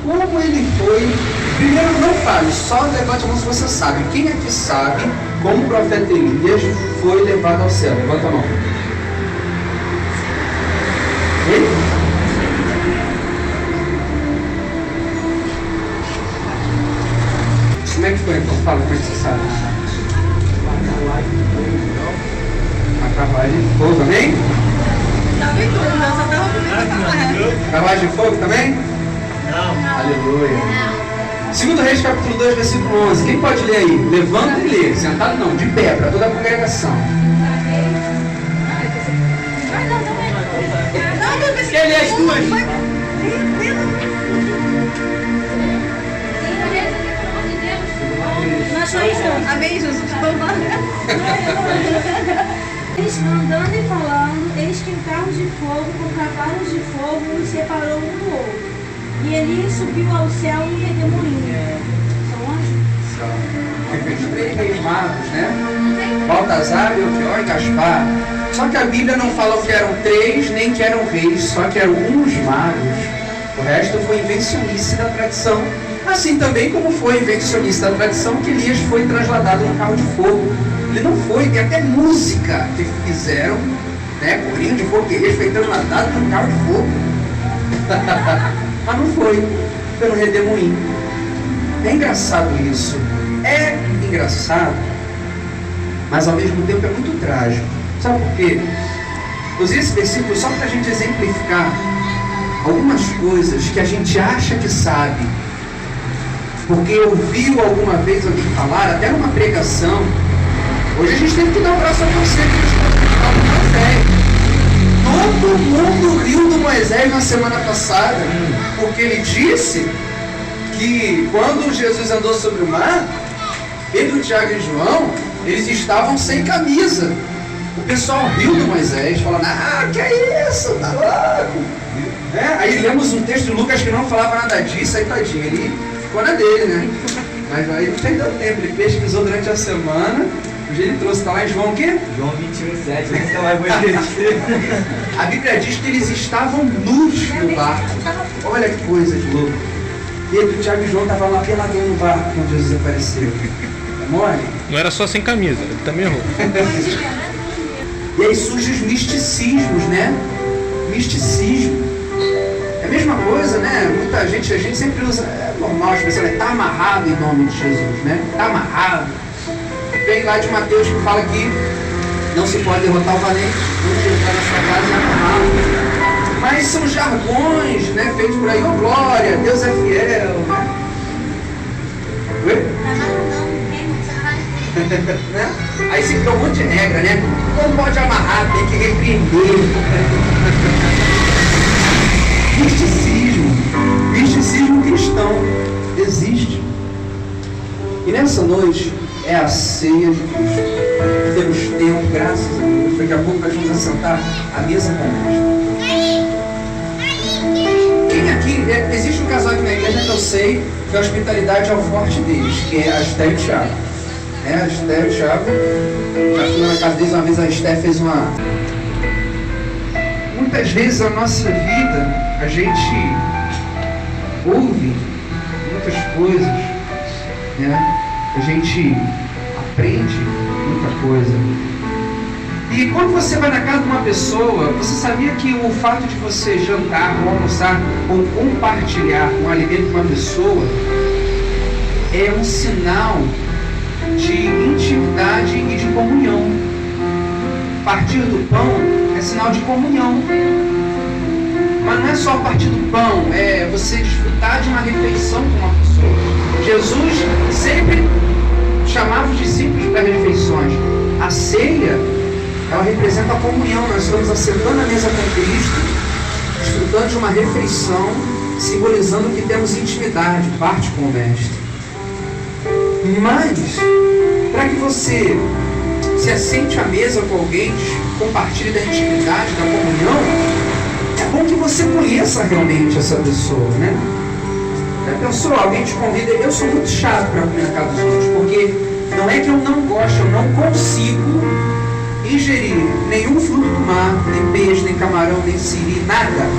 Como ele foi? Primeiro, não fale, só levante a mão se você sabe. Quem aqui sabe como o profeta Elias foi levado ao céu? Levanta a mão. Ele? Como é que foi então? Fala, como é que você sabe? A carruagem de fogo também? Tava em tudo, mas só tava comigo. Carruagem de fogo também? Não. Aleluia. 2 Reis, capítulo 2, versículo 11. Quem pode ler aí? Levanta e lê. Sentado não, de pé, para toda a congregação. Quer ler as duas? Nós só estamos. Amém, Jesus. Eles andando e falando, eles que carros de fogo com cavalos de fogo os separou um do outro. E Elias subiu ao céu em redemoinho. São anjos? Os 3 reis magos, né? Baltazar, Belchior e Gaspar. Só que a Bíblia não fala que eram 3, nem que eram reis, só que eram uns magos. O resto foi invencionice da tradição. Assim também como foi invencionice da tradição que Elias foi trasladado no carro de fogo. Ele não foi, tem até música que fizeram, né? Corinho de fogo, que Elias foi trasladado no carro de fogo. Mas não foi pelo redemoinho. É engraçado isso. É engraçado, mas ao mesmo tempo é muito trágico. Sabe por quê? Eu usei esse versículo só para a gente exemplificar algumas coisas que a gente acha que sabe, porque ouviu alguma vez alguém falar, até numa pregação. Hoje a gente tem que dar um braço a você, que todo mundo riu do Moisés na semana passada, porque ele disse que quando Jesus andou sobre o mar, Pedro, Tiago e João, eles estavam sem camisa. O pessoal riu do Moisés, falando, que é isso, tá louco. Aí lemos um texto de Lucas que não falava nada disso, aí tadinho, ele ficou na dele, né? Mas aí não perdeu tempo, ele pesquisou durante a semana. Hoje ele trouxe, está lá em João o quê? João 21:7, nunca mais vou esquecer. A Bíblia diz que eles estavam nus no barco. Olha que coisa de louco. Pedro, Tiago e João estavam lá peladão no barco quando Jesus apareceu. É mole? Não era só sem camisa, ele também errou. E aí surgem os misticismos, né? Misticismo. É a mesma coisa, né? Muita gente, a gente sempre usa, é normal, as pessoas está amarrado em nome de Jesus, né? Está amarrado. Vem lá de Mateus que fala que não se pode derrotar o valente, não entrar na sua casa e amarrá-lo. Mas são jargões, né? Feitos por aí, ô glória, Deus é fiel, né? Oi? Né? Aí se cria um monte de regra, né? Não pode amarrar, tem que repreender. Misticismo cristão existe. E nessa noite é a ceia de Cristo. Temos tempo, graças a Deus. Daqui a pouco nós vamos assentar à mesa com Cristo. Quem aqui, existe um casal aqui na igreja que eu sei que a hospitalidade é o forte deles, que é a Esté e o Thiago. A Esté e o Thiago, já fui na casa deles uma vez, a Esté fez uma... Muitas vezes a nossa vida, a gente ouve muitas coisas, né? A gente aprende muita coisa. E quando você vai na casa de uma pessoa, você sabia que o fato de você jantar, ou almoçar, ou compartilhar um alimento com uma pessoa é um sinal de intimidade e de comunhão. Partir do pão é sinal de comunhão. Mas não é só partir do pão, é você desfrutar de uma refeição com uma pessoa. Jesus sempre chamava os discípulos para refeições. A ceia, ela representa a comunhão. Nós estamos assentando à mesa com Cristo, desfrutando de uma refeição, simbolizando que temos intimidade, parte com o Mestre. Mas, para que você se assente à mesa com alguém, compartilhe da intimidade, da comunhão, é bom que você conheça realmente essa pessoa, né? Já pensou, alguém te convida, eu sou muito chato para comer na casa dos outros, porque não é que eu não gosto, eu não consigo ingerir nenhum fruto do mar, nem peixe, nem camarão, nem siri, nada.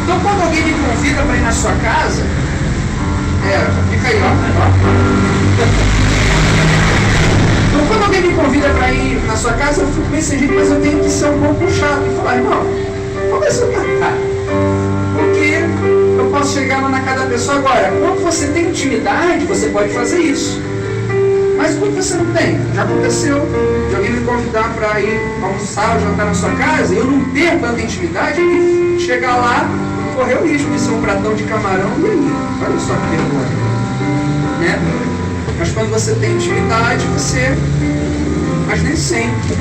Então quando alguém me convida para ir na sua casa, fica aí, ó. Então quando alguém me convida para ir na sua casa, eu fico bem sem jeito, mas eu tenho que ser um pouco chato e falar, irmão, qual vai ser o mercado? Porque eu posso chegar lá na casa da pessoa agora. Quando você tem intimidade, você pode fazer isso. Mas quando você não tem, já aconteceu de alguém me convidar para ir almoçar ou jantar na sua casa, e eu não ter tanta intimidade, e chegar lá e correr o risco de ser um pratão de camarão, e aí? Olha só que vergonha, né? Mas quando você tem intimidade, você... Mas nem sempre.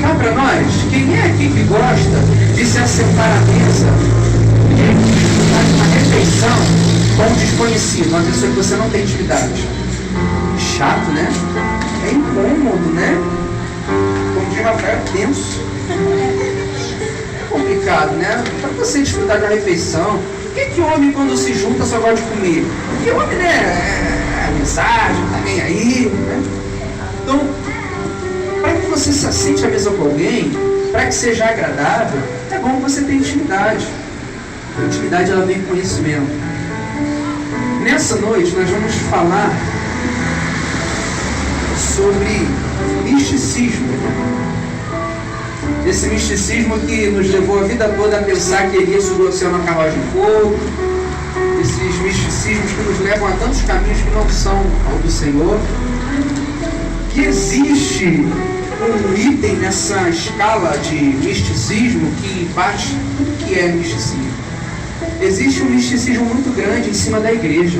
Cá para nós, quem é aqui que gosta de se assentar à mesa, de desfrutar de uma refeição com um desconhecido, uma pessoa que você não tem intimidade? Chato, né? É incômodo, né? Como diz Rafael, é tenso. É complicado, né? Para você desfrutar de uma refeição, por que homem quando se junta só gosta de comer? Porque homem, né? É mensagem, tá nem aí, né? Então, para que você se assente à mesa com alguém, para que seja agradável, é bom que você tenha intimidade. A intimidade, ela vem com conhecimento. Nessa noite, nós vamos falar sobre misticismo. Esse misticismo que nos levou a vida toda a pensar que Elias subiu ao céu na carruagem de fogo. Esses misticismos que nos levam a tantos caminhos que não são ao do Senhor. Que existe um item nessa escala de misticismo que bate tudo que é misticismo. Existe um misticismo muito grande em cima da igreja.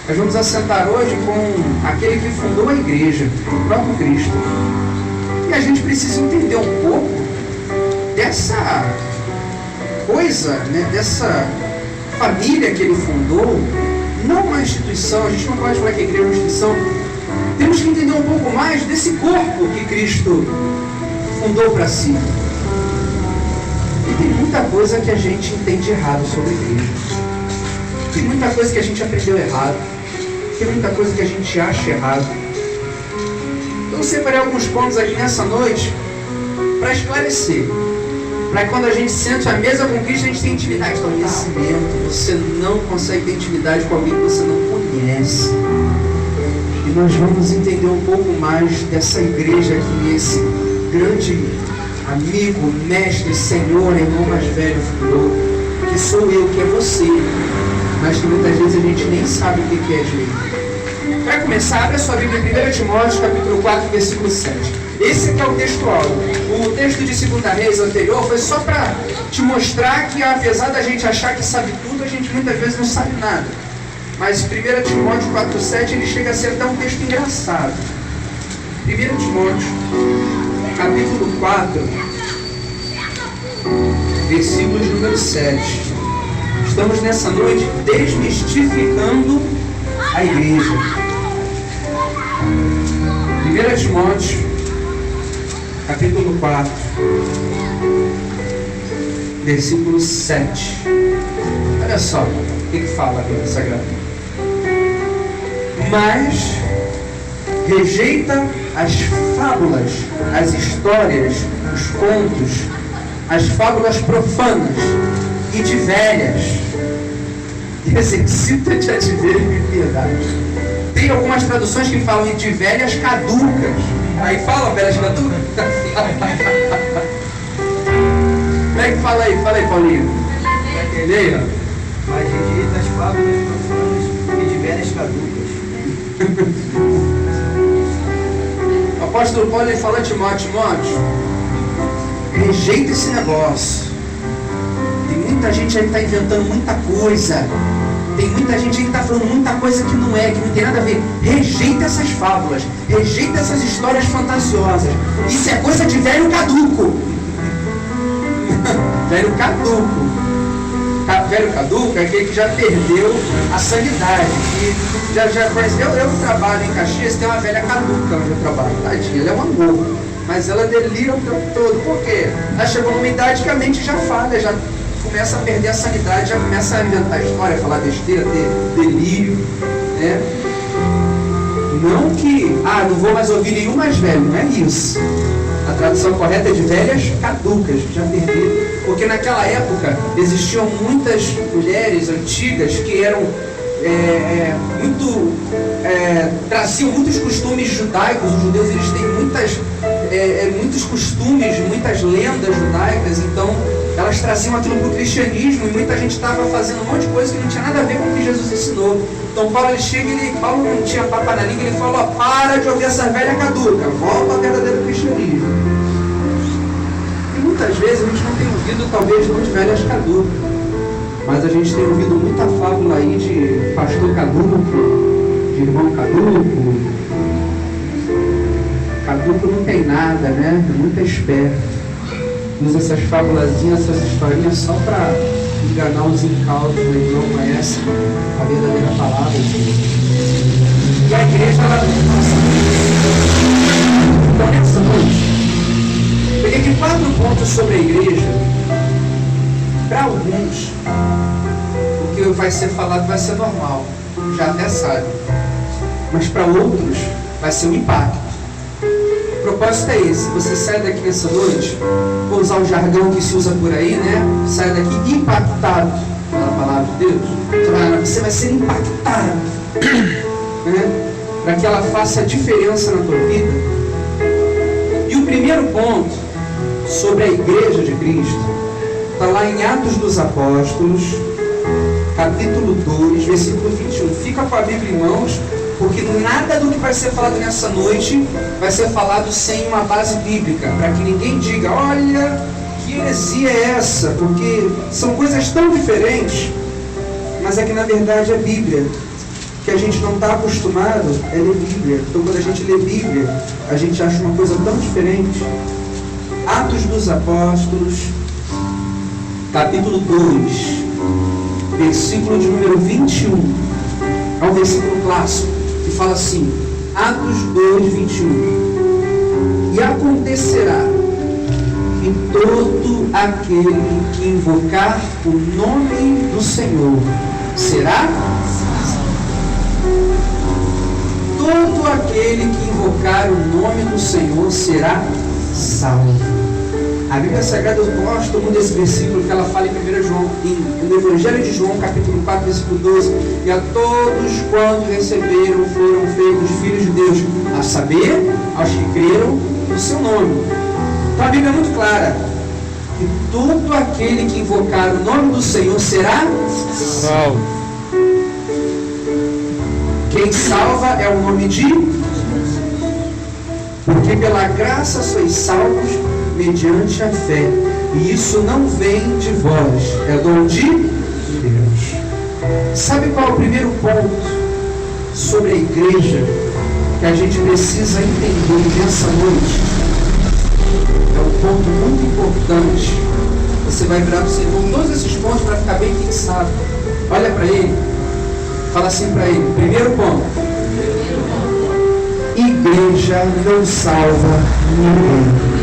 Nós vamos assentar hoje com aquele que fundou a igreja, o próprio Cristo. E a gente precisa entender um pouco dessa coisa, né, dessa família que ele fundou, não uma instituição. A gente não pode falar que a igreja é uma instituição. Temos que entender um pouco mais desse corpo que Cristo fundou para si. E tem muita coisa que a gente entende errado sobre a igreja. Tem muita coisa que a gente aprendeu errado. Tem muita coisa que a gente acha errado. Então eu separei alguns pontos aqui nessa noite para esclarecer. Para que quando a gente sente à mesa com Cristo, a gente tem intimidade, conhecimento. Você não consegue ter intimidade com alguém que você não conhece. E nós vamos entender um pouco mais dessa igreja que esse grande amigo, mestre, senhor, irmão mais velho fundou, que sou eu, que é você, mas que muitas vezes a gente nem sabe o que é direito. Para começar, abre a sua Bíblia em 1 Timóteo, capítulo 4, versículo 7. Esse aqui é o texto áudio. O texto de 2 Reis anterior foi só para te mostrar que, apesar da gente achar que sabe tudo, a gente muitas vezes não sabe nada. Mas 1 Timóteo 4,7 ele chega a ser até um texto engraçado. 1 Timóteo, capítulo 4, versículo de número 7. Estamos nessa noite desmistificando a igreja. 1 Timóteo, capítulo 4, versículo 7. Olha só o que fala a Bíblia Sagrada. Mas rejeita as fábulas, as histórias, os contos, as fábulas profanas e de velhas. Exercita-te a te ver em piedade. Tem algumas traduções que falam de velhas caducas. Aí falam velhas caducas? Como é que fala aí? Fala aí, Paulinho. Entendeu? Mas rejeita as fábulas profanas e de velhas caducas. O apóstolo Paulo ele fala a Timóteo, rejeita esse negócio. Tem muita gente aí que está inventando muita coisa. Tem muita gente aí que está falando muita coisa que não tem nada a ver. Rejeita essas fábulas, rejeita essas histórias fantasiosas. Isso é coisa de velho caduco. Velho caduco. Velho caduco é aquele que já perdeu a sanidade, que já conhece. Eu trabalho em Caxias, tem uma velha caduca onde eu trabalho, tadinha, ela é um amor, mas ela delira o tempo todo. Por quê? Ela chegou numa idade que a mente já falha, já começa a perder a sanidade, já começa a inventar história, falar besteira, ter delírio, né? Não que, não vou mais ouvir nenhum mais velho, não é isso. A tradução correta é de velhas caducas, já perderam. Porque naquela época existiam muitas mulheres antigas que eram traziam muitos costumes judaicos. Os judeus eles têm muitos costumes, muitas lendas judaicas. Então elas traziam aquilo para o cristianismo e muita gente estava fazendo um monte de coisa que não tinha nada a ver com o que Jesus ensinou. Então Paulo ele chega e Paulo não tinha papa na língua, ele falou: para de ouvir essa velha caduca, volta ao verdadeiro cristianismo. E muitas vezes a gente não tem ouvido talvez não de velhas caducas, mas a gente tem ouvido muita fábula aí de pastor caduco, de irmão caduco. Caduco não tem nada, né? É muito esperto. Usa essas fábulazinhas, essas historinhas só para enganar os incautos, mas não conhece a verdadeira palavra de Deus. E a igreja, ela não passa. Então, nessa noite, peguei aqui 4 pontos sobre a igreja. Para alguns, o que vai ser falado vai ser normal, já até sabe. Mas para outros, vai ser um impacto. O propósito é esse: você sai daqui nessa noite, vou usar o jargão que se usa por aí, né? Sai daqui impactado pela palavra de Deus. Você vai ser impactado, né? Para que ela faça a diferença na tua vida. E o primeiro ponto sobre a igreja de Cristo está lá em Atos dos Apóstolos, capítulo 2, versículo 21. Fica com a Bíblia em mãos, porque nada do que vai ser falado nessa noite vai ser falado sem uma base bíblica, para que ninguém diga: olha, que heresia é essa? Porque são coisas tão diferentes, mas é que na verdade é Bíblia, que a gente não está acostumado a ler Bíblia. Então quando a gente lê Bíblia, a gente acha uma coisa tão diferente. Atos dos Apóstolos, capítulo 2, versículo de número 21, é um versículo clássico, que fala assim, Atos 2, 21. E acontecerá que todo aquele que invocar o nome do Senhor será salvo. Todo aquele que invocar o nome do Senhor será salvo. A Bíblia Sagrada, eu gosto muito desse versículo que ela fala em 1 João, no Evangelho de João, capítulo 4, versículo 12. E a todos quantos receberam foram feitos filhos de Deus, a saber, aos que creram no seu nome. Então a Bíblia é muito clara: que todo aquele que invocar o nome do Senhor será salvo. Quem salva é o nome de Jesus. Porque pela graça sois salvos mediante a fé, e isso não vem de vós, é dom de Deus. Sabe qual é o primeiro ponto sobre a igreja que a gente precisa entender nessa noite? É um ponto muito importante. Você vai virar para o Senhor com todos esses pontos para ficar bem fixado. Olha para ele, fala assim para ele: primeiro ponto, igreja não salva ninguém.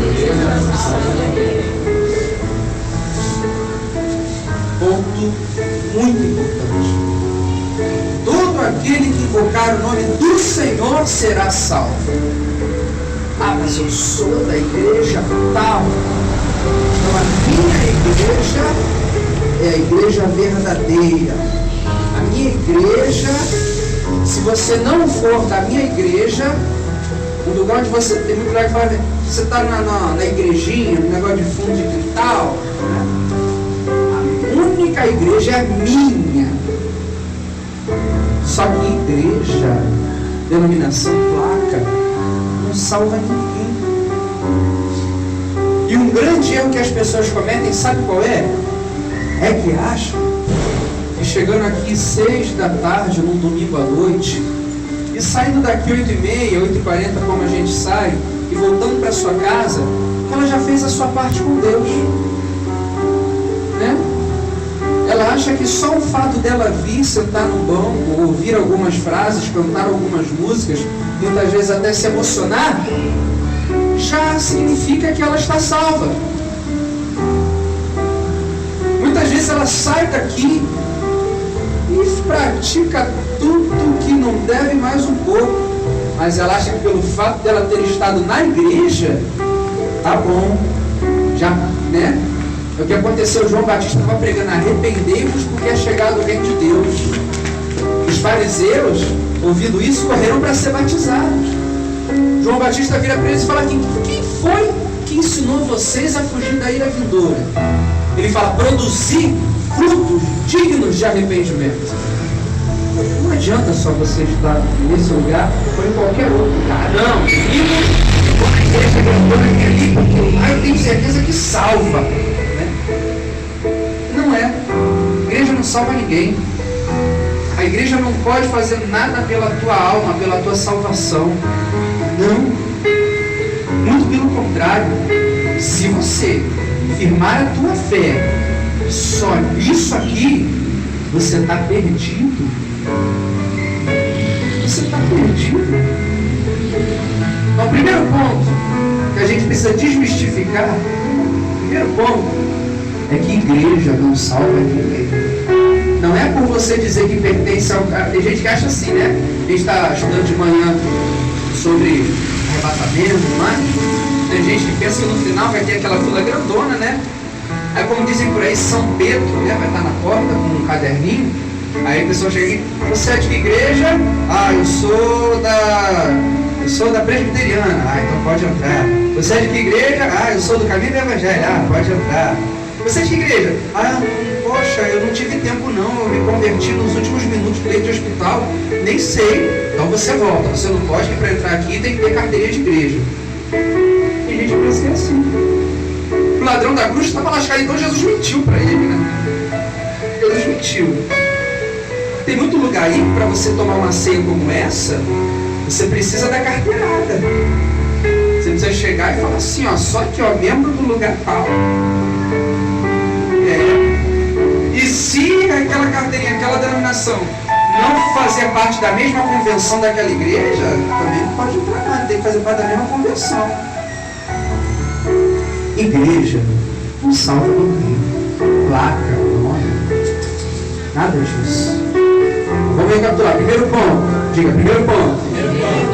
Ponto muito importante. Todo aquele que invocar o nome do Senhor será salvo. Mas eu sou da igreja tal. Então a minha igreja é a igreja verdadeira. A minha igreja, se você não for da minha igreja, o lugar onde você tem muito lugar que fala, você está na igrejinha, no negócio de fundo de quintal, né? A única igreja é a minha. Só que igreja, denominação, placa, não salva ninguém. E um grande erro que as pessoas cometem, sabe qual é? É que acham que chegando aqui 6 da tarde, num domingo à noite, e saindo daqui 8h30, 8h40, como a gente sai, e voltando para sua casa, ela já fez a sua parte com Deus, né? Ela acha que só o fato dela vir sentar no banco, ouvir algumas frases, cantar algumas músicas, muitas vezes até se emocionar, já significa que ela está salva. Muitas vezes ela sai daqui e pratica tudo que não deve mais um pouco, mas ela acha que pelo fato dela ter estado na igreja, tá bom, já, né? O que aconteceu, João Batista estava pregando: arrependei-vos porque é chegado o reino de Deus. Os fariseus, ouvindo isso, correram para ser batizados. João Batista vira para eles e fala aqui: quem foi que ensinou vocês a fugir da ira vindoura? Ele fala: produzir frutos dignos de arrependimento. Não adianta só você estar nesse lugar ou em qualquer outro lugar. Não, eu tenho certeza que salva, né? Não é. A igreja não salva ninguém. A igreja não pode fazer nada pela tua alma, pela tua salvação. Não. Muito pelo contrário. Se você firmar a tua fé só nisso aqui, você está perdido. Você está perdido. Então, o primeiro ponto que a gente precisa desmistificar, o primeiro ponto é que igreja não salva ninguém. Não é por você dizer que pertence ao... Tem gente que acha assim, né? A gente está estudando de manhã sobre arrebatamento, mas tem gente que pensa que no final vai ter aquela fila grandona, né? Aí, como dizem por aí, São Pedro, né, vai estar na porta com um caderninho. Aí a pessoa chega e: você é de que igreja? Ah, eu sou da presbiteriana. Ah, então pode entrar. Você é de que igreja? Ah, eu sou do caminho do evangelho. Ah, pode entrar. Você é de que igreja? Ah, poxa, eu não tive tempo não, eu me converti nos últimos minutos do leito de hospital, nem sei. Então você volta, você não pode, que para entrar aqui tem que ter carteirinha de igreja. E a gente pensa que é assim. O ladrão da cruz estava lascado, então Jesus mentiu para ele, né? Jesus mentiu. Tem muito lugar aí para você tomar uma ceia como essa, você precisa da carteirada. Você precisa chegar e falar assim, ó, só que ó, membro do lugar tal. E se aquela carteirinha, aquela denominação não fazer parte da mesma convenção daquela igreja, também não pode entrar nada, tem que fazer parte da mesma convenção. Igreja não salva ninguém. Placa, nome, nada disso. Vamos recapitular. Primeiro ponto. Diga, primeiro ponto.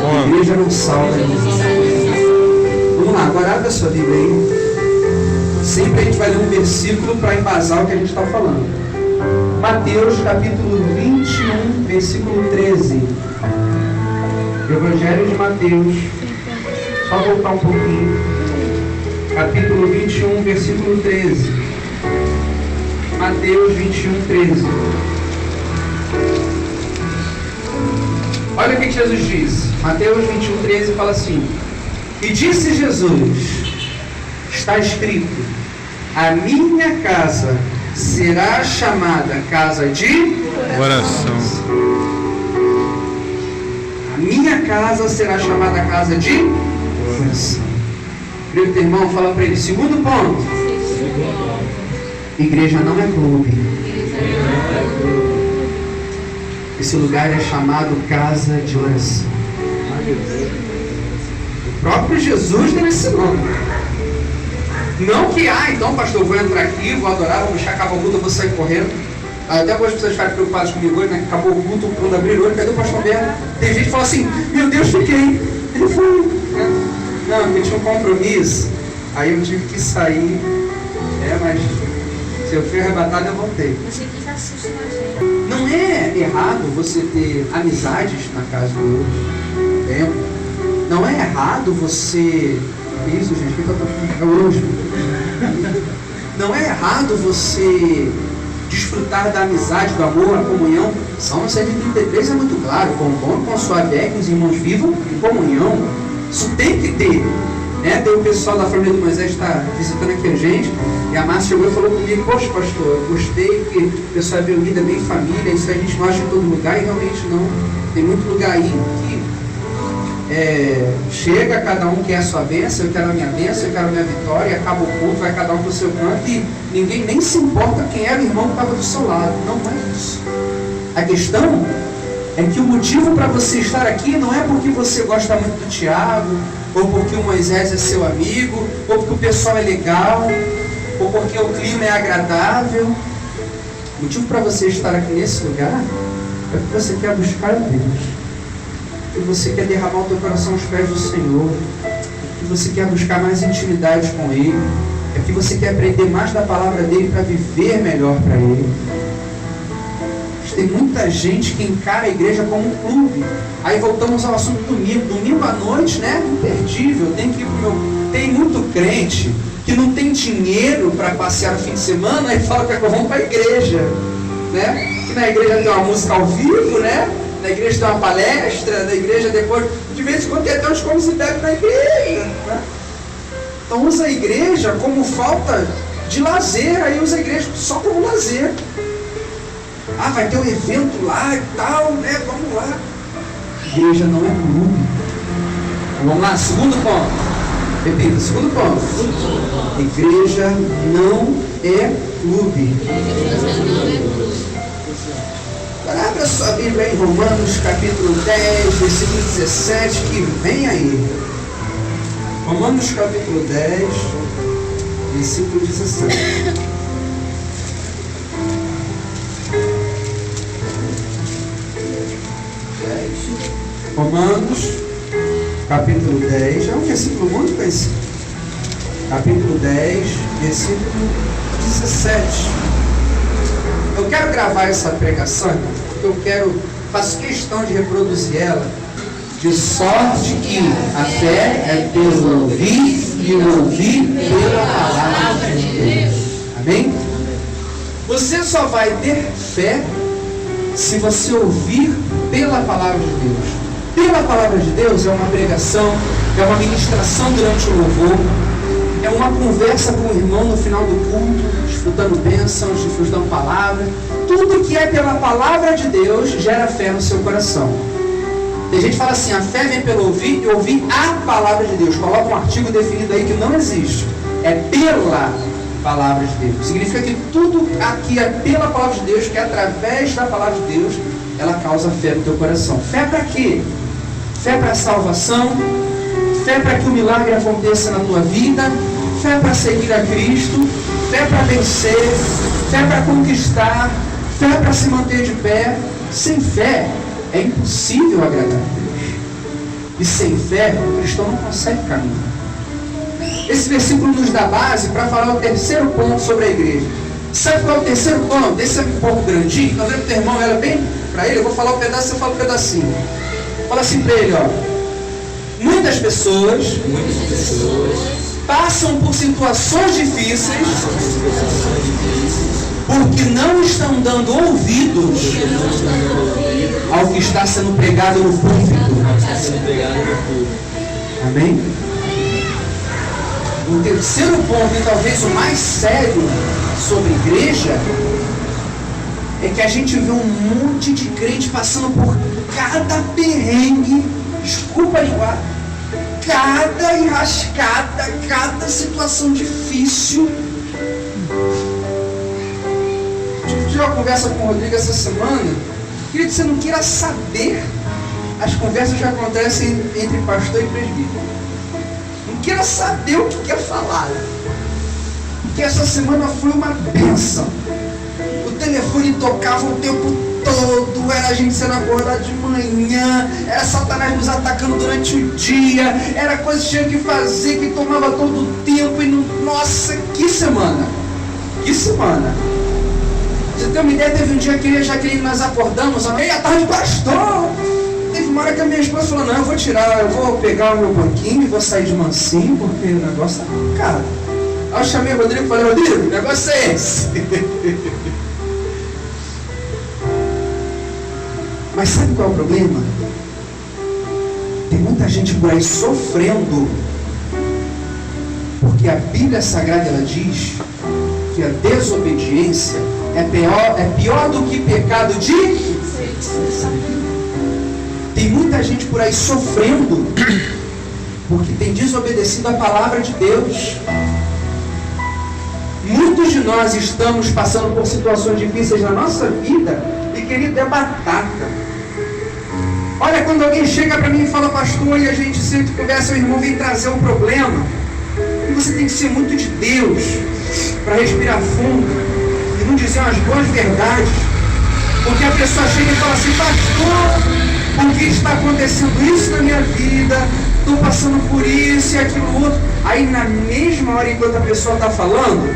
A igreja não salva ninguém. Vamos lá, agora abre a sua Bíblia aí. Sempre a gente vai ler um versículo para embasar o que a gente está falando. Mateus capítulo 21, versículo 13. Evangelho de Mateus. Só voltar um pouquinho. Capítulo 21, versículo 13. Mateus 21, 13. Olha o que Jesus diz. Mateus 21, 13 fala assim: e disse Jesus, está escrito, a minha casa será chamada casa de oração. A minha casa será chamada casa de oração. Primeiro teu irmão, fala para ele. Segundo ponto, igreja não é clube. Esse lugar é chamado casa de oração. O próprio Jesus deu esse nome. Não que, então pastor, eu vou entrar aqui, vou adorar, vou deixar acabar o culto, eu vou sair correndo. Até algumas pessoas ficarem preocupadas comigo hoje, né? Acabou o culto, quando abrir o olho, cadê o pastor Berno? Tem gente que fala assim, meu Deus, fiquei. Ele foi. Não, porque tinha um compromisso, aí eu tive que sair. Mas se eu fui arrebatado, eu voltei. Você que dá susto na gente. Não é errado você ter amizades na casa do outro. Não é errado você... Isso, gente, o que eu tô falando hoje? Não é errado você desfrutar da amizade, do amor, a comunhão. Salmo 133 é muito claro: com o bom e com a suave é que os irmãos vivam em comunhão. Isso tem que ter. né? Tem o pessoal da família do Moisés que está visitando aqui a gente, e a Márcia chegou e falou comigo: poxa, pastor, eu gostei que o pessoal é bem unido, é bem família, isso a gente não acha em todo lugar, e realmente não. Tem muito lugar aí que chega, cada um quer a sua bênção, eu quero a minha bênção, eu quero a minha vitória, e acaba o culto, vai cada um para o seu canto, e ninguém nem se importa quem era o irmão que estava do seu lado. Não é isso. A questão é que o motivo para você estar aqui não é porque você gosta muito do Tiago, ou porque o Moisés é seu amigo, ou porque o pessoal é legal, ou porque o clima é agradável. O motivo para você estar aqui nesse lugar é porque você quer buscar a Deus, que você quer derramar o teu coração aos pés do Senhor, que você quer buscar mais intimidade com Ele, é que você quer aprender mais da palavra dEle para viver melhor para Ele. Tem muita gente que encara a igreja como um clube. Aí voltamos ao assunto do domingo. Domingo à noite, né? Imperdível. Tem muito crente que não tem dinheiro para passear no fim de semana e fala que vamos para a igreja, né? Que na igreja tem uma música ao vivo, né? Na igreja tem uma palestra, na igreja depois, de vez em quando tem até uns comes e bebe na igreja, né? Então usa a igreja como falta de lazer, aí usa a igreja só como lazer. Ah, vai ter um evento lá e tal, né? Vamos lá. Igreja não é clube. Vamos lá, segundo ponto. Repita, segundo ponto. Igreja não é clube. Abra sua Bíblia em Romanos capítulo 10, versículo 17, que vem aí. Romanos capítulo 10, versículo 17. Romanos, capítulo 10, é um versículo muito conhecido. Capítulo 10, versículo 17. Eu quero gravar essa pregação, porque faço questão de reproduzir ela, de sorte que a fé é pelo ouvir e o ouvir pela palavra de Deus. Amém? Você só vai ter fé se você ouvir pela palavra de Deus. Pela palavra de Deus é uma pregação, é uma ministração durante o louvor, é uma conversa com o irmão no final do culto, desfrutando bênçãos, desfrutando palavra. Tudo que é pela palavra de Deus gera fé no seu coração. Tem gente que fala assim: a fé vem pelo ouvir e ouvir a palavra de Deus. Coloca um artigo definido aí que não existe. É pela palavra de Deus. Significa que tudo aqui é pela palavra de Deus, que através da palavra de Deus ela causa fé no teu coração. Fé para quê? Fé para salvação, fé para que o milagre aconteça na tua vida, fé para seguir a Cristo, fé para vencer, fé para conquistar, fé para se manter de pé. Sem fé é impossível agradar a Deus. E sem fé o cristão não consegue caminhar. Esse versículo nos dá base para falar o terceiro ponto sobre a igreja. Sabe qual é o terceiro ponto? Esse é um pouco grandinho, então lembra que o teu irmão era bem para ele, eu vou falar um pedaço, eu falo um pedacinho. Fala assim para ele, ó. Muitas pessoas passam por situações difíceis porque não estão dando ouvidos ao que está sendo pregado no púlpito. Amém? O terceiro ponto, e talvez o mais sério sobre igreja, é que a gente vê um monte de crente passando por cada perrengue, desculpa a linguagem, cada enrascada, cada situação difícil. Eu tive uma conversa com o Rodrigo essa semana. Queria que você não queira saber as conversas que acontecem entre pastor e presbítero. Não queira saber o que quer falar. Porque essa semana foi uma bênção. O telefone tocava o tempo todo, era a gente sendo acordado de manhã, era Satanás nos atacando durante o dia, era coisa que tinha que fazer, que tomava todo o tempo, e não... Nossa, que semana! Que semana! Você tem uma ideia, teve um dia que Jaqueline nós acordamos, meia tarde, pastor! Teve uma hora que a minha esposa falou: não, eu vou pegar o meu banquinho e vou sair de mansinho, porque o negócio tá complicado. Aí eu chamei o Rodrigo e falei: Rodrigo, o negócio é esse. Mas sabe qual é o problema? Tem muita gente por aí sofrendo Porque a Bíblia Sagrada ela diz que a desobediência é pior do que pecado de... Tem muita gente por aí sofrendo porque tem desobedecido a palavra de Deus. Muitos de nós estamos passando por situações difíceis na nossa vida e, querido, é batata. Olha, quando alguém chega para mim e fala, pastor, e a gente sempre conversa, o irmão vem trazer um problema, e você tem que ser muito de Deus para respirar fundo e não dizer umas boas verdades, porque a pessoa chega e fala assim, pastor, por que está acontecendo isso na minha vida? Estou passando por isso e aquilo outro. Aí na mesma hora enquanto a pessoa está falando,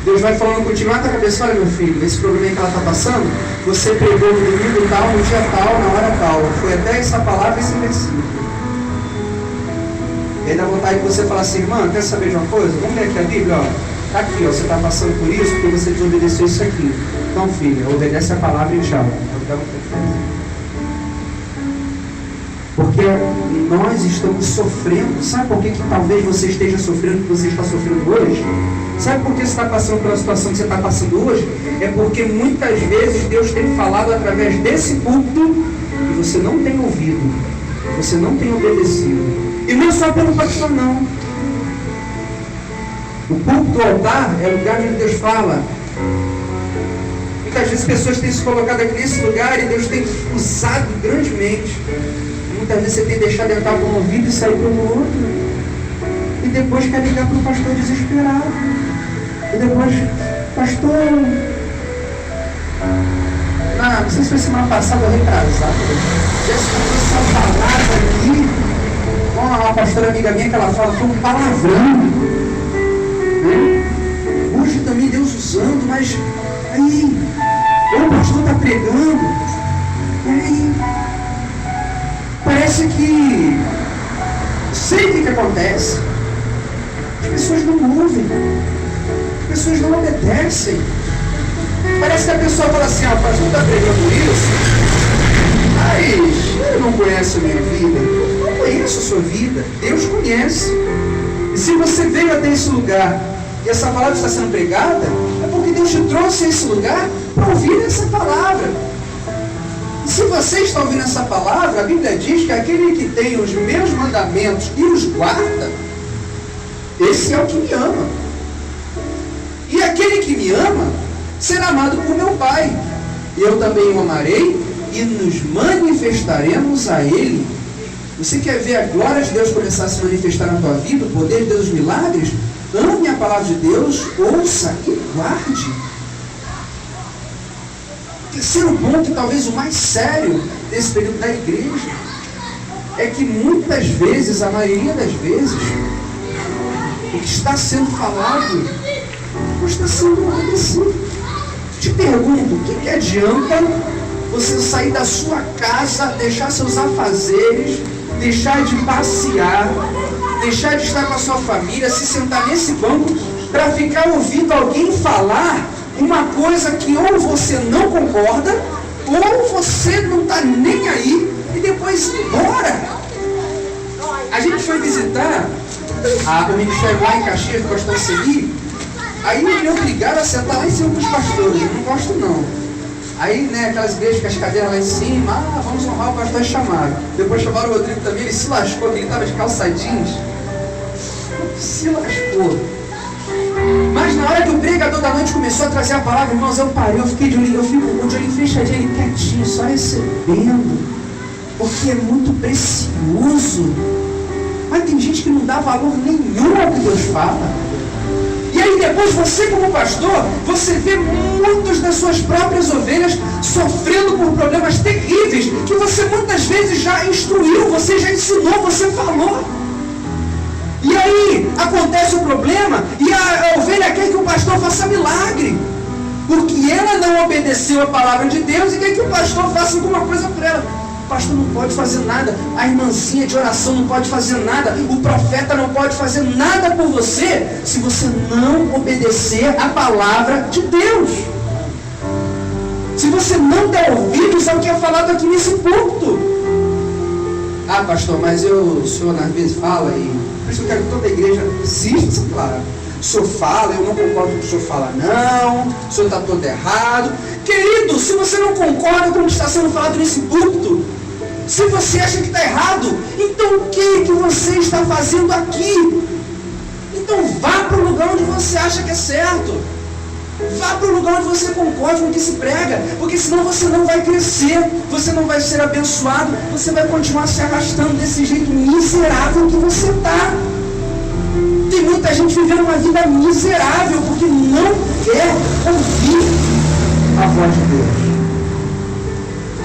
Deus vai falando contigo, na cabeça, olha meu filho, esse problema que ela está passando, você pregou no domingo tal, no dia tal, na hora tal. Foi até essa palavra, esse versículo. E aí dá vontade de você falar assim, irmã, quer saber de uma coisa? Vamos ler aqui a Bíblia, ó. Tá aqui, ó, você está passando por isso porque você desobedeceu isso aqui. Então, filha, obedece a palavra e tchau. Porque nós estamos sofrendo. Sabe por que talvez você esteja sofrendo o que você está sofrendo hoje? Sabe por que você está passando pela situação que você está passando hoje? É porque muitas vezes Deus tem falado através desse púlpito e você não tem ouvido, você não tem obedecido. E não é só pelo pastor, não. O púlpito do altar é o lugar onde Deus fala. Muitas vezes pessoas têm se colocado aqui nesse lugar e Deus tem usado grandemente. Muitas vezes você tem deixado de entrar por um ouvido e sair pelo outro. E depois quer ligar para o pastor desesperado. E depois, pastor... não sei se foi semana passada ou retrasada. Já escutou essa palavra aqui. Uma pastora amiga minha que ela fala que é um palavrão. Hoje também Deus usando, mas aí, o pastor está pregando. Aí... parece que sei o que acontece. As pessoas não ouvem, as pessoas não obedecem. Parece que a pessoa fala assim, o pastor está pregando isso, mas ele não conhece a minha vida. Eu não conheço a sua vida, Deus conhece. E se você veio até esse lugar e essa palavra está sendo pregada, é porque Deus te trouxe a esse lugar para ouvir essa palavra. Se você está ouvindo essa palavra, a Bíblia diz que aquele que tem os meus mandamentos e os guarda, esse é o que me ama. E aquele que me ama será amado por meu Pai. Eu também o amarei e nos manifestaremos a Ele. Você quer ver a glória de Deus começar a se manifestar na tua vida, o poder de Deus, os milagres? Ame a palavra de Deus, ouça e guarde. Terceiro ponto, e talvez o mais sério desse período da igreja, é que muitas vezes, a maioria das vezes, o que está sendo falado não está sendo obedecido. Te pergunto, o que adianta você sair da sua casa, deixar seus afazeres, deixar de passear, deixar de estar com a sua família, se sentar nesse banco para ficar ouvindo alguém falar uma coisa que ou você não concorda, ou você não está nem aí, e depois ir embora. A gente foi visitar o ministério lá em Caxias, do pastor Seli. Aí ele é obrigado a sentar lá em cima com os pastores. Eu não gosto não. Aí, aquelas igrejas com as cadeiras lá em cima, vamos honrar o pastor chamado. Depois chamaram o Rodrigo também, ele se lascou, porque ele estava de calça jeans. Se lascou. Mas na hora que o pregador da noite começou a trazer a palavra, irmãos, eu parei, eu fiquei de olho, com o olho fechadinho, ele quietinho, só recebendo, porque é muito precioso. Mas tem gente que não dá valor nenhum ao que Deus fala. E aí depois você, como pastor, você vê muitas das suas próprias ovelhas sofrendo por problemas terríveis, que você muitas vezes já instruiu, você já ensinou, você falou. E aí acontece o problema e a ovelha quer que o pastor faça milagre, porque ela não obedeceu a palavra de Deus e quer que o pastor faça alguma coisa por ela. O pastor não pode fazer nada, a irmãzinha de oração não pode fazer nada, o profeta não pode fazer nada por você se você não obedecer a palavra de Deus. Se você não der ouvidos ao que é falado aqui nesse púlpito. Ah, pastor, mas o senhor às vezes fala e por isso eu quero que toda a igreja exista, claro. O senhor fala, eu não concordo com o que o senhor fala, não, o senhor está todo errado. Querido, se você não concorda com o que está sendo falado nesse púlpito, se você acha que está errado, então o que você está fazendo aqui? Então vá para o lugar onde você acha que é certo. Vá para o lugar onde você concorda com o que se prega, porque senão você não vai crescer, você não vai ser abençoado, você vai continuar se arrastando desse jeito miserável que você está. Tem muita gente vivendo uma vida miserável porque não quer ouvir a voz de Deus.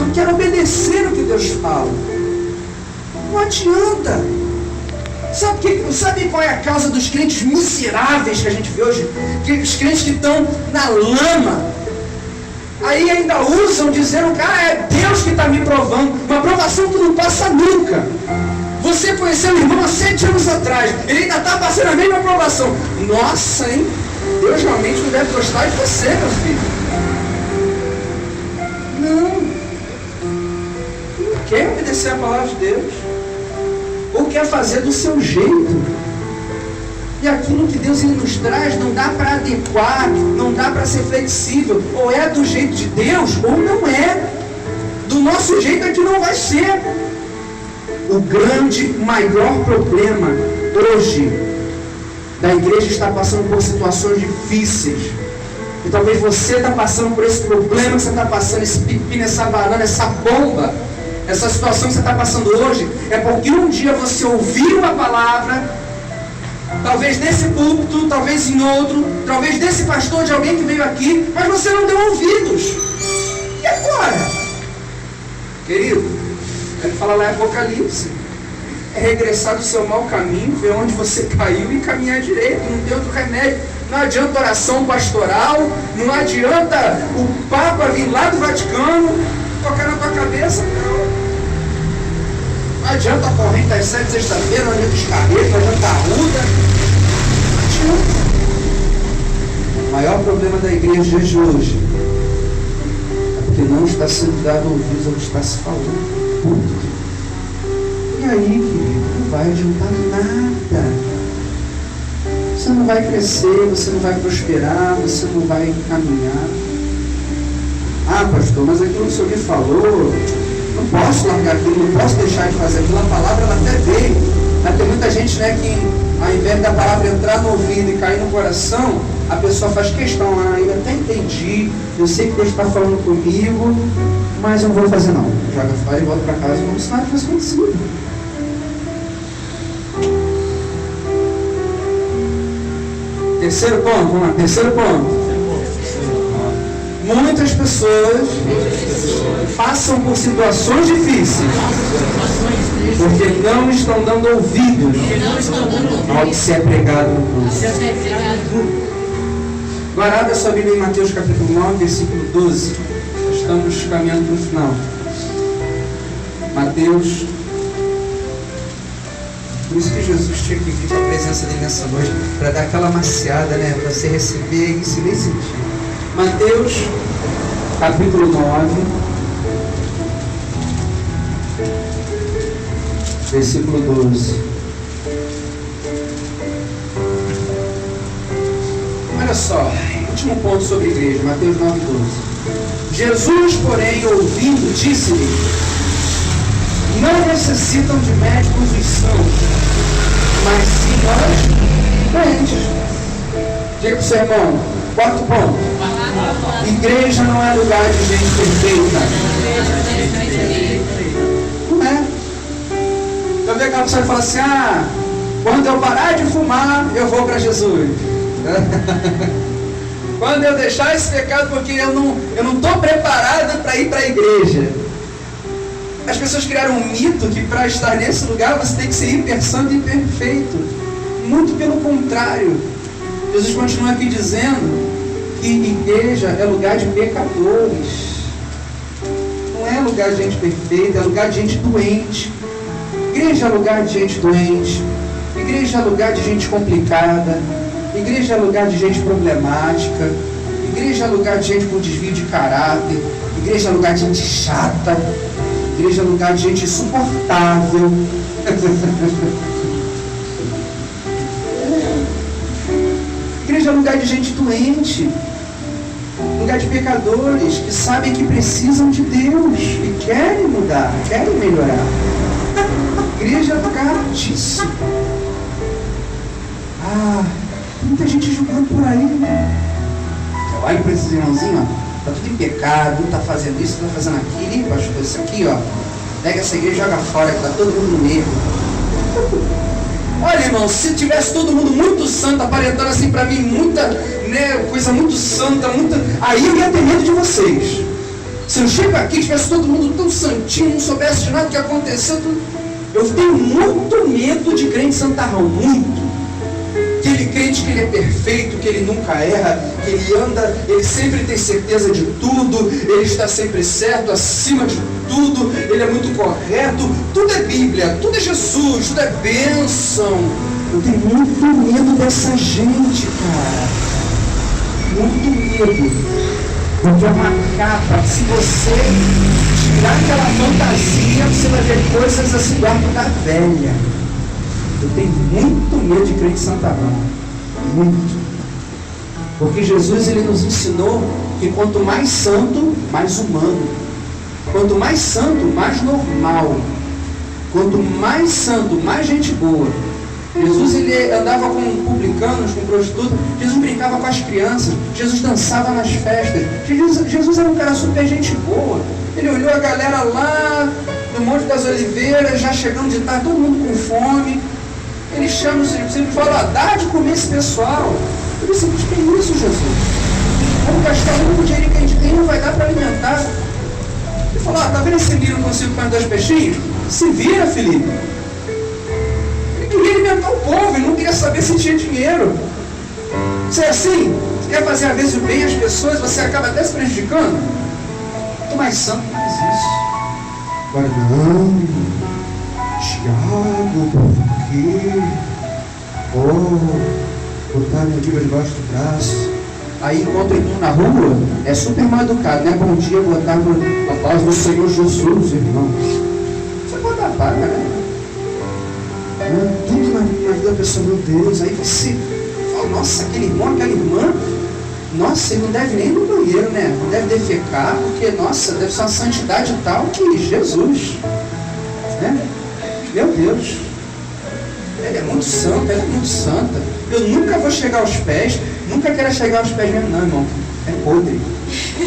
Não quer obedecer o que Deus fala. Não adianta. Sabe qual é a causa dos crentes miseráveis que a gente vê hoje? Os crentes que estão na lama. Aí ainda usam dizendo, cara, é Deus que está me provando. Uma provação que não passa nunca. Você conheceu o irmão há 7 anos atrás. Ele ainda está passando a mesma provação. Nossa, hein? Deus realmente não deve gostar de você, meu filho. Não quer obedecer a palavra de Deus. Ou quer fazer do seu jeito. E aquilo que Deus nos traz não dá para adequar, não dá para ser flexível. Ou é do jeito de Deus, ou não é. Do nosso jeito é que não vai ser. O grande, maior problema hoje da igreja está passando por situações difíceis. E talvez você está passando por esse problema que você está passando, esse pepino, essa banana, essa bomba. Essa situação que você está passando hoje é porque um dia você ouviu a palavra, talvez nesse púlpito, talvez em outro, talvez desse pastor, de alguém que veio aqui, mas você não deu ouvidos. E agora? Querido, ele fala lá em Apocalipse, é regressar do seu mau caminho, ver onde você caiu e caminhar direito, não tem outro remédio. Não adianta oração pastoral, não adianta o Papa vir lá do Vaticano, tocar na tua cabeça, não. Não adianta a corrente às 7 sexta-feira, não adianta os carreiros, não adianta a ruda. Não adianta. O maior problema da igreja de hoje é porque não está sendo dado ouvidos ao que está se falando. E aí, querido, não vai adiantar nada. Você não vai crescer, você não vai prosperar, você não vai caminhar. Ah, pastor, mas aquilo que o senhor me falou, não posso largar aquilo, não posso deixar de fazer aquilo. A palavra ela até veio. Mas tem muita gente, né, que ao invés da palavra entrar no ouvido e cair no coração, a pessoa faz questão, eu até entendi, eu sei que Deus está falando comigo, mas eu não vou fazer não. Joga fora e volta para casa como se nada tivesse acontecido. Terceiro ponto, vamos lá, terceiro ponto. Muitas pessoas passam por situações difíceis porque não estão dando ouvidos ao que se é pregado no culto. Agora abra sua Bíblia em Mateus capítulo 9, versículo 12. Estamos caminhando para o final. Mateus. Por isso que Jesus tinha que vir com a presença dele nessa noite, para dar aquela maciada, né? Para você receber e se nem sentir. Mateus, capítulo 9, versículo 12. Olha só, último ponto sobre a igreja, Mateus 9, 12. Jesus, porém, ouvindo, disse-lhe: não necessitam de médicos os sãos, mas sim os doentes. Diga para o seu irmão, quarto ponto. Igreja não é lugar de gente perfeita. Não é. Então vem aquela pessoa e fala assim, quando eu parar de fumar, eu vou para Jesus. Quando eu deixar esse pecado, porque eu não estou preparado para ir para a igreja. As pessoas criaram um mito que para estar nesse lugar você tem que ser hiper santo e perfeito. Muito pelo contrário. Jesus continua aqui dizendo que igreja é lugar de pecadores. Não é lugar de gente perfeita, é lugar de gente doente. Igreja é lugar de gente doente. Igreja é lugar de gente complicada. Igreja é lugar de gente problemática. Igreja é lugar de gente com desvio de caráter. Igreja é lugar de gente chata. Igreja é lugar de gente insuportável. Igreja é lugar de gente doente, lugar de pecadores que sabem que precisam de Deus e querem mudar, querem melhorar. Igreja é lugar disso. Muita gente julgando por aí, né? Eu olho para esses irmãozinhos, ó, tá tudo em pecado, um tá fazendo isso, tá fazendo aquilo, e pastor, isso aqui, ó, pega essa igreja e joga fora, que tá todo mundo no meio. Olha, irmão, se tivesse todo mundo muito santo, aparentando assim para mim, muita, né, coisa muito santa, aí eu ia ter medo de vocês. Se eu chego aqui e tivesse todo mundo tão santinho, não soubesse de nada que aconteceu, eu tenho muito medo de crente santarrão, muito. Aquele crente que ele é perfeito, que ele nunca erra, que ele anda, ele sempre tem certeza de tudo, ele está sempre certo, acima de tudo, ele é muito correto, tudo é Bíblia, tudo é Jesus, tudo é bênção. Eu tenho muito medo dessa gente, cara. Muito medo. Porque é uma capa, se você tirar aquela fantasia, você vai ver coisas assim do arco da velha. Eu tenho muito medo de crente santarrão. Muito. Porque Jesus, ele nos ensinou que quanto mais santo, mais humano. Quanto mais santo, mais normal. Quanto mais santo, mais gente boa. Jesus, ele andava com publicanos, com prostitutas. Jesus brincava com as crianças. Jesus dançava nas festas. Jesus era um cara super gente boa. Ele olhou a galera lá no Monte das Oliveiras, já chegando de tarde, todo mundo com fome. Ele chama os discípulos e fala: dá de comer esse pessoal. Eu disse: mas que é isso, Jesus? Vamos gastar o único dinheiro que a gente tem, não vai dar para alimentar. Ele falou: tá vendo esse livro que eu consigo para 2 peixinhos? Se vira, Felipe. Ele queria alimentar o povo, ele não queria saber se tinha dinheiro. Você é assim? Você quer fazer às vezes o bem às pessoas, você acaba até se prejudicando? Quanto mais santo, mais isso. Agora não. Tiago, por quê? Botar minha Bíblia debaixo do braço. Aí encontra ele na rua, é super mal educado, né? Bom dia, boa tarde, a paz do Senhor Jesus, irmão. Você pode dar paz, né? Tudo na vida da pessoa, meu Deus. Aí você fala: nossa, aquele irmão, aquela irmã, nossa, ele não deve nem ir no banheiro, né? Não deve defecar, porque, nossa, deve ser uma santidade tal que Jesus, né? Meu Deus, ele é muito santo, ela é muito santa. Eu nunca vou chegar aos pés, nunca quero chegar aos pés mesmo, não, irmão. É podre.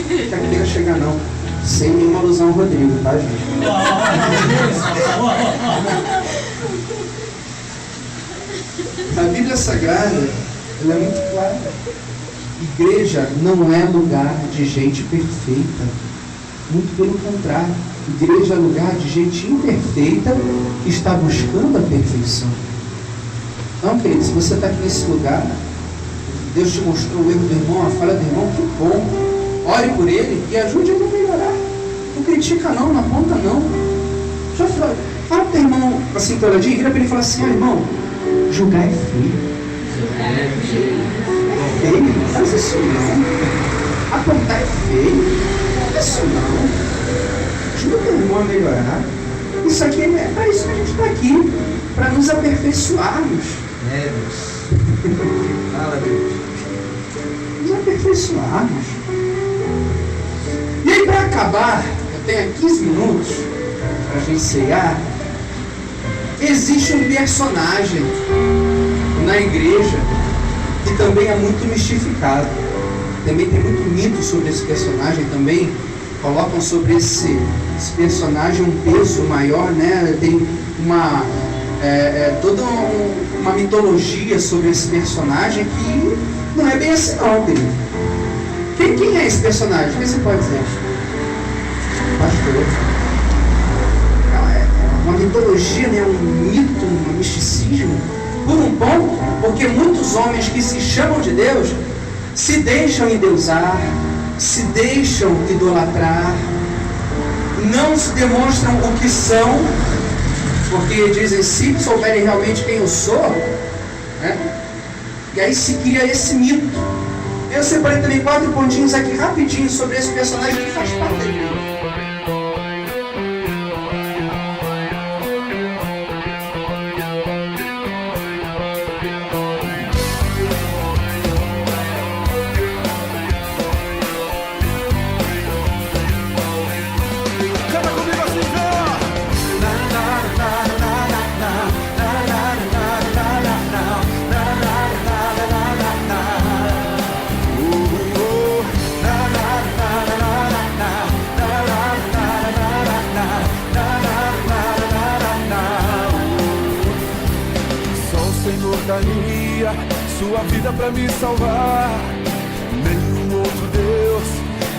Nunca quero chegar, não. Sem nenhuma alusão ao Rodrigo, tá, gente? A Bíblia Sagrada, ela é muito clara. Igreja não é lugar de gente perfeita. Muito pelo contrário. Igreja é lugar de gente imperfeita que está buscando a perfeição. Então, querido, se você está aqui nesse lugar, Deus te mostrou o erro do irmão, a falha do irmão, que bom. Ore por ele e ajude ele a melhorar. Não critica não, não aponta não. Já fala para o teu irmão, assim, toladinho, vira para ele e fala assim: ó, irmão, julgar é feio. É feio, não faz isso não. Apontar é feio, não faz isso não. Ajuda o irmão a melhorar. Isso aqui é para isso que a gente está aqui, para nos aperfeiçoarmos. Deus. Fala, Deus. Nos aperfeiçoarmos. E aí, para acabar, eu tenho 15 minutos para a gente cear. Existe um personagem na igreja que também é muito mistificado. Também tem muito mito sobre esse personagem também. Colocam sobre esse personagem um peso maior, né? Tem toda uma mitologia sobre esse personagem que não é bem assim não, querido. Quem é esse personagem? O que você pode dizer? Pastor. É uma mitologia, né? Um mito, um misticismo. Por um ponto, porque muitos homens que se chamam de Deus se deixam endeusar, se deixam idolatrar, não se demonstram o que são, porque dizem: se souberem realmente quem eu sou, né? E aí se cria esse mito. Eu separei também 4 pontinhos aqui rapidinho sobre esse personagem que faz parte da igreja. Senhor daria sua vida pra me salvar. Nenhum outro Deus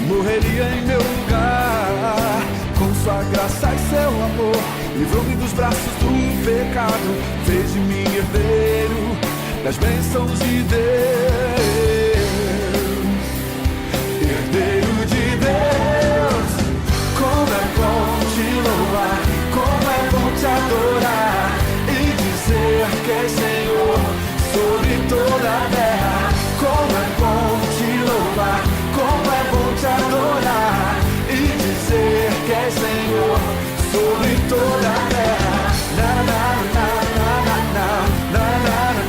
morreria em meu lugar. Com sua graça e seu amor, livrou-me dos braços do pecado, fez de mim herdeiro das bênçãos de Deus. Herdeiro de Deus, como é bom te louvar, como é bom te adorar e dizer que és Senhor sobre toda a terra. Como é bom te louvar, como é bom te adorar e dizer que és Senhor sobre toda a terra. Na na na na na na na na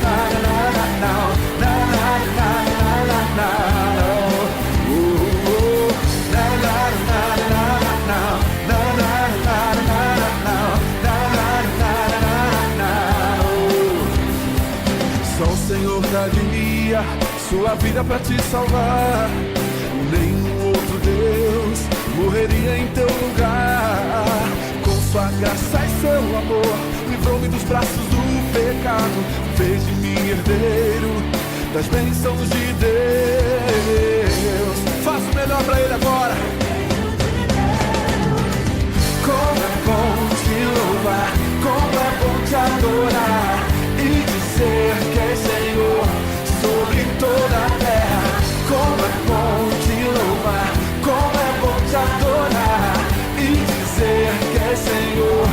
na na na na na na na na. Só o Senhor daria sua vida pra te salvar. Nenhum outro Deus morreria em teu lugar. Com sua graça e seu amor, livrou-me dos braços do pecado, fez de mim herdeiro das bênçãos de Deus. Faça o melhor pra Ele agora. Como é bom te louvar, como é bom te adorar e dizer que és Senhor sobre toda a terra. Como é bom te louvar, como é bom te adorar e dizer que és Senhor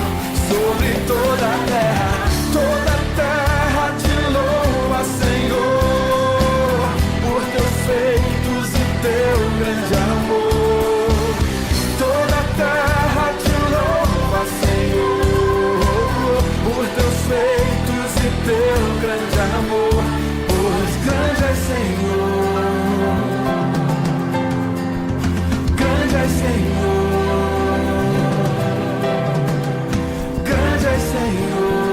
sobre toda a terra. Toda a terra te louva, Senhor, por teus feitos e teu grande amor. Toda a terra te louva, Senhor, por teus feitos e teu grande amor. Pois grande é Senhor, grande é Senhor, grande é Senhor,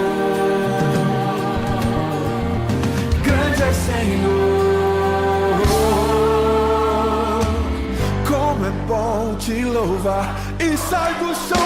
grande é Senhor. Como é bom te louvar e sai do chão.